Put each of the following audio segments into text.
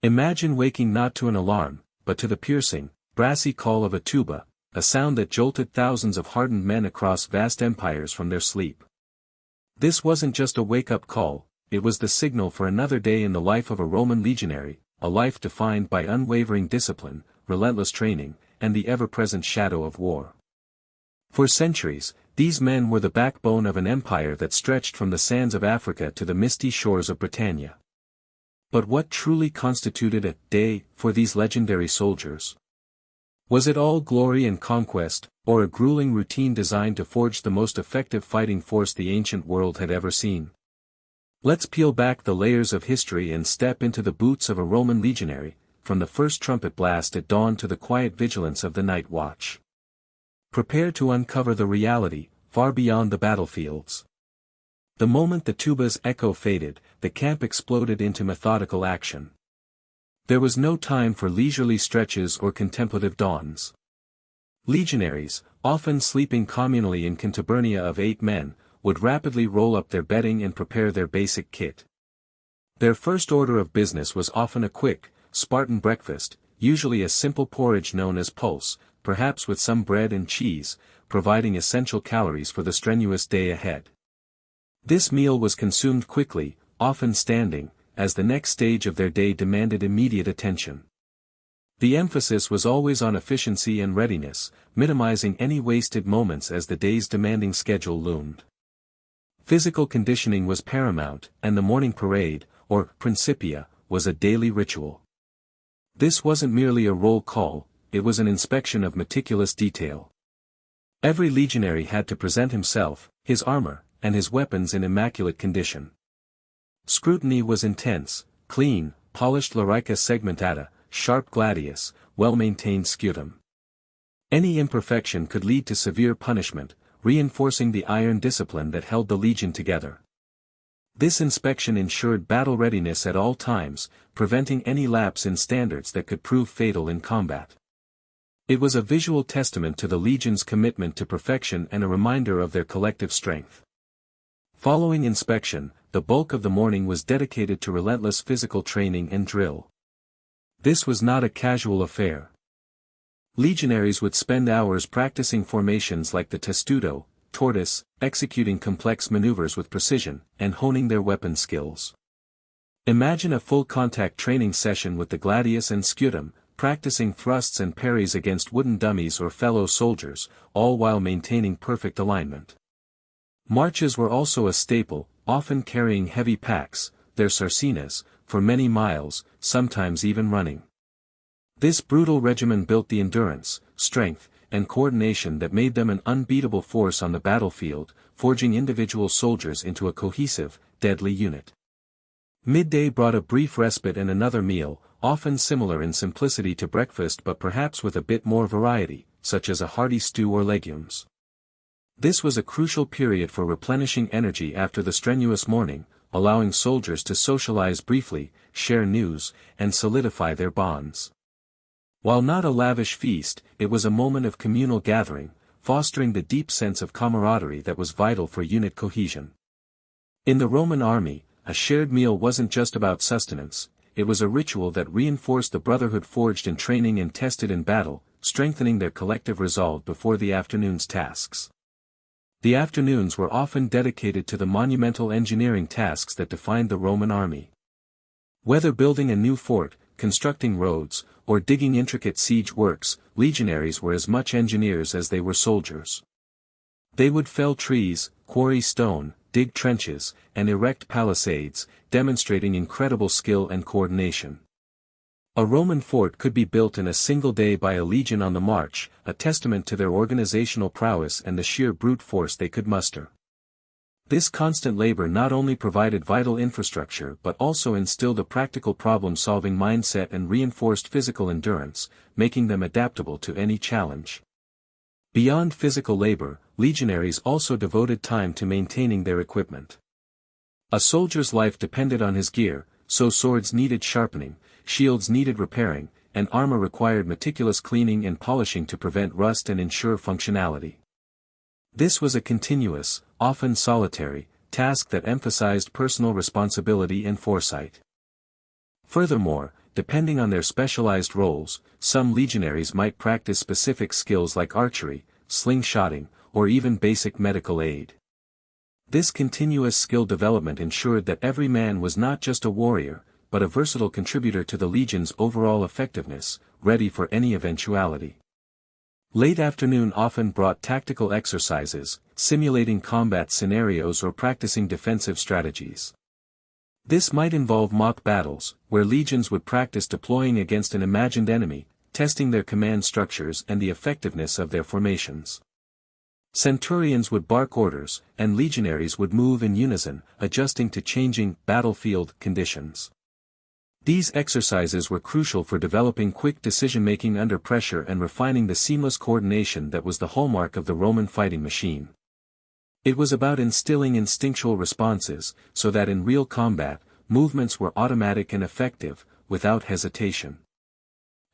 Imagine waking not to an alarm, but to the piercing, brassy call of a tuba, a sound that jolted thousands of hardened men across vast empires from their sleep. This wasn't just a wake-up call, it was the signal for another day in the life of a Roman legionary, a life defined by unwavering discipline, relentless training, and the ever-present shadow of war. For centuries, these men were the backbone of an empire that stretched from the sands of Africa to the misty shores of Britannia. But what truly constituted a day for these legendary soldiers? Was it all glory and conquest, or a grueling routine designed to forge the most effective fighting force the ancient world had ever seen? Let's peel back the layers of history and step into the boots of a Roman legionary, from the first trumpet blast at dawn to the quiet vigilance of the night watch. Prepare to uncover the reality, far beyond the battlefields. The moment the tuba's echo faded, the camp exploded into methodical action. There was no time for leisurely stretches or contemplative dawns. Legionaries, often sleeping communally in contubernia of 8 men, would rapidly roll up their bedding and prepare their basic kit. Their first order of business was often a quick, Spartan breakfast, usually a simple porridge known as pulse, perhaps with some bread and cheese, providing essential calories for the strenuous day ahead. This meal was consumed quickly, often standing, as the next stage of their day demanded immediate attention. The emphasis was always on efficiency and readiness, minimizing any wasted moments as the day's demanding schedule loomed. Physical conditioning was paramount, and the morning parade, or principia, was a daily ritual. This wasn't merely a roll call, it was an inspection of meticulous detail. Every legionary had to present himself, his armor, and his weapons in immaculate condition. Scrutiny was intense: clean, polished larica segmentata, sharp gladius, well-maintained scutum. Any imperfection could lead to severe punishment, reinforcing the iron discipline that held the legion together. This inspection ensured battle readiness at all times, preventing any lapse in standards that could prove fatal in combat. It was a visual testament to the legion's commitment to perfection and a reminder of their collective strength. Following inspection, the bulk of the morning was dedicated to relentless physical training and drill. This was not a casual affair. Legionaries would spend hours practicing formations like the testudo, tortoise, executing complex maneuvers with precision, and honing their weapon skills. Imagine a full-contact training session with the gladius and scutum, practicing thrusts and parries against wooden dummies or fellow soldiers, all while maintaining perfect alignment. Marches were also a staple, often carrying heavy packs, their sarcenas, for many miles, sometimes even running. This brutal regimen built the endurance, strength, and coordination that made them an unbeatable force on the battlefield, forging individual soldiers into a cohesive, deadly unit. Midday brought a brief respite and another meal, often similar in simplicity to breakfast but perhaps with a bit more variety, such as a hearty stew or legumes. This was a crucial period for replenishing energy after the strenuous morning, allowing soldiers to socialize briefly, share news, and solidify their bonds. While not a lavish feast, it was a moment of communal gathering, fostering the deep sense of camaraderie that was vital for unit cohesion. In the Roman army, a shared meal wasn't just about sustenance, it was a ritual that reinforced the brotherhood forged in training and tested in battle, strengthening their collective resolve before the afternoon's tasks. The afternoons were often dedicated to the monumental engineering tasks that defined the Roman army. Whether building a new fort, constructing roads, or digging intricate siege works, legionaries were as much engineers as they were soldiers. They would fell trees, quarry stone, dig trenches, and erect palisades, demonstrating incredible skill and coordination. A Roman fort could be built in a single day by a legion on the march, a testament to their organizational prowess and the sheer brute force they could muster. This constant labor not only provided vital infrastructure but also instilled a practical problem-solving mindset and reinforced physical endurance, making them adaptable to any challenge. Beyond physical labor, legionaries also devoted time to maintaining their equipment. A soldier's life depended on his gear, so swords needed sharpening, shields needed repairing, and armor required meticulous cleaning and polishing to prevent rust and ensure functionality. This was a continuous, often solitary, task that emphasized personal responsibility and foresight. Furthermore, depending on their specialized roles, some legionaries might practice specific skills like archery, slingshotting, or even basic medical aid. This continuous skill development ensured that every man was not just a warrior, but a versatile contributor to the legion's overall effectiveness, ready for any eventuality. Late afternoon often brought tactical exercises, simulating combat scenarios or practicing defensive strategies. This might involve mock battles, where legions would practice deploying against an imagined enemy, testing their command structures and the effectiveness of their formations. Centurions would bark orders, and legionaries would move in unison, adjusting to changing battlefield conditions. These exercises were crucial for developing quick decision-making under pressure and refining the seamless coordination that was the hallmark of the Roman fighting machine. It was about instilling instinctual responses, so that in real combat, movements were automatic and effective, without hesitation.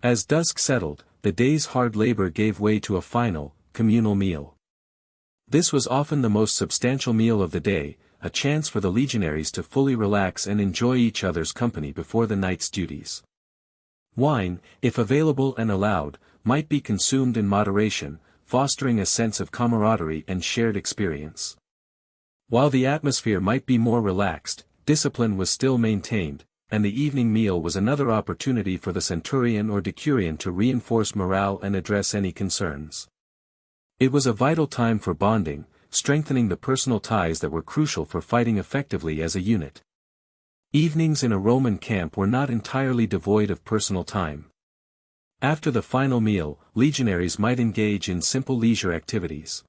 As dusk settled, the day's hard labor gave way to a final, communal meal. This was often the most substantial meal of the day, a chance for the legionaries to fully relax and enjoy each other's company before the night's duties. Wine, if available and allowed, might be consumed in moderation, fostering a sense of camaraderie and shared experience. While the atmosphere might be more relaxed, discipline was still maintained, and the evening meal was another opportunity for the centurion or decurion to reinforce morale and address any concerns. It was a vital time for bonding, strengthening the personal ties that were crucial for fighting effectively as a unit. Evenings in a Roman camp were not entirely devoid of personal time. After the final meal, legionaries might engage in simple leisure activities.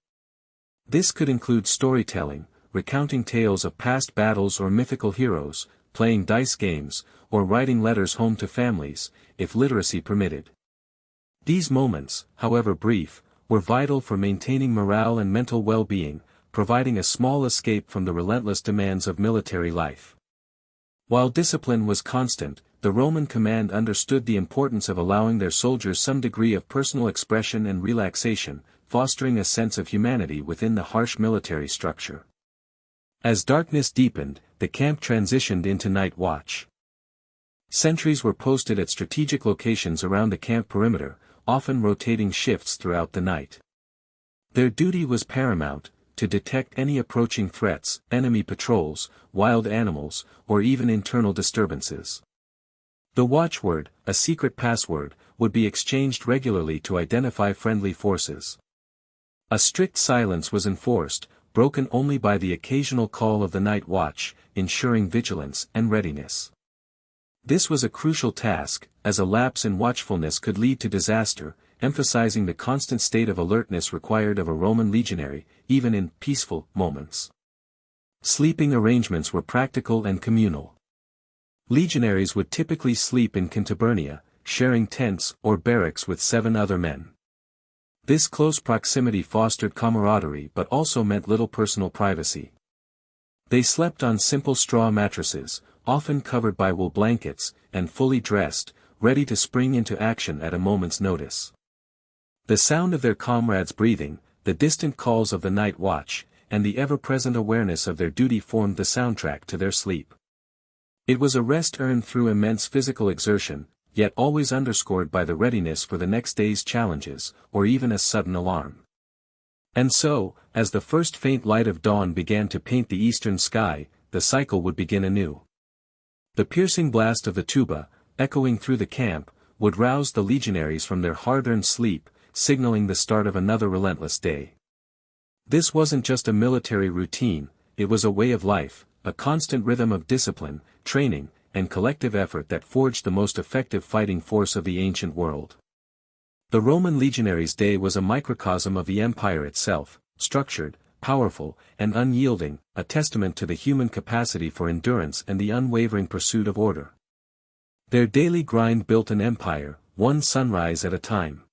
This could include storytelling, recounting tales of past battles or mythical heroes, playing dice games, or writing letters home to families, if literacy permitted. These moments, however brief, were vital for maintaining morale and mental well-being, providing a small escape from the relentless demands of military life. While discipline was constant, the Roman command understood the importance of allowing their soldiers some degree of personal expression and relaxation, fostering a sense of humanity within the harsh military structure. As darkness deepened, the camp transitioned into night watch. Sentries were posted at strategic locations around the camp perimeter, often rotating shifts throughout the night. Their duty was paramount, to detect any approaching threats, enemy patrols, wild animals, or even internal disturbances. The watchword, a secret password, would be exchanged regularly to identify friendly forces. A strict silence was enforced, broken only by the occasional call of the night watch, ensuring vigilance and readiness. This was a crucial task, as a lapse in watchfulness could lead to disaster, emphasizing the constant state of alertness required of a Roman legionary, even in peaceful moments. Sleeping arrangements were practical and communal. Legionaries would typically sleep in contubernia, sharing tents or barracks with 7 other men. This close proximity fostered camaraderie but also meant little personal privacy. They slept on simple straw mattresses, often covered by wool blankets, and fully dressed, ready to spring into action at a moment's notice. The sound of their comrades' breathing, the distant calls of the night watch, and the ever-present awareness of their duty formed the soundtrack to their sleep. It was a rest earned through immense physical exertion, yet always underscored by the readiness for the next day's challenges, or even a sudden alarm. And so, as the first faint light of dawn began to paint the eastern sky, the cycle would begin anew. The piercing blast of the tuba, echoing through the camp, would rouse the legionaries from their hard-earned sleep, signaling the start of another relentless day. This wasn't just a military routine, it was a way of life, a constant rhythm of discipline, training, and collective effort that forged the most effective fighting force of the ancient world. The Roman legionaries' day was a microcosm of the empire itself, structured, powerful, and unyielding, a testament to the human capacity for endurance and the unwavering pursuit of order. Their daily grind built an empire, one sunrise at a time.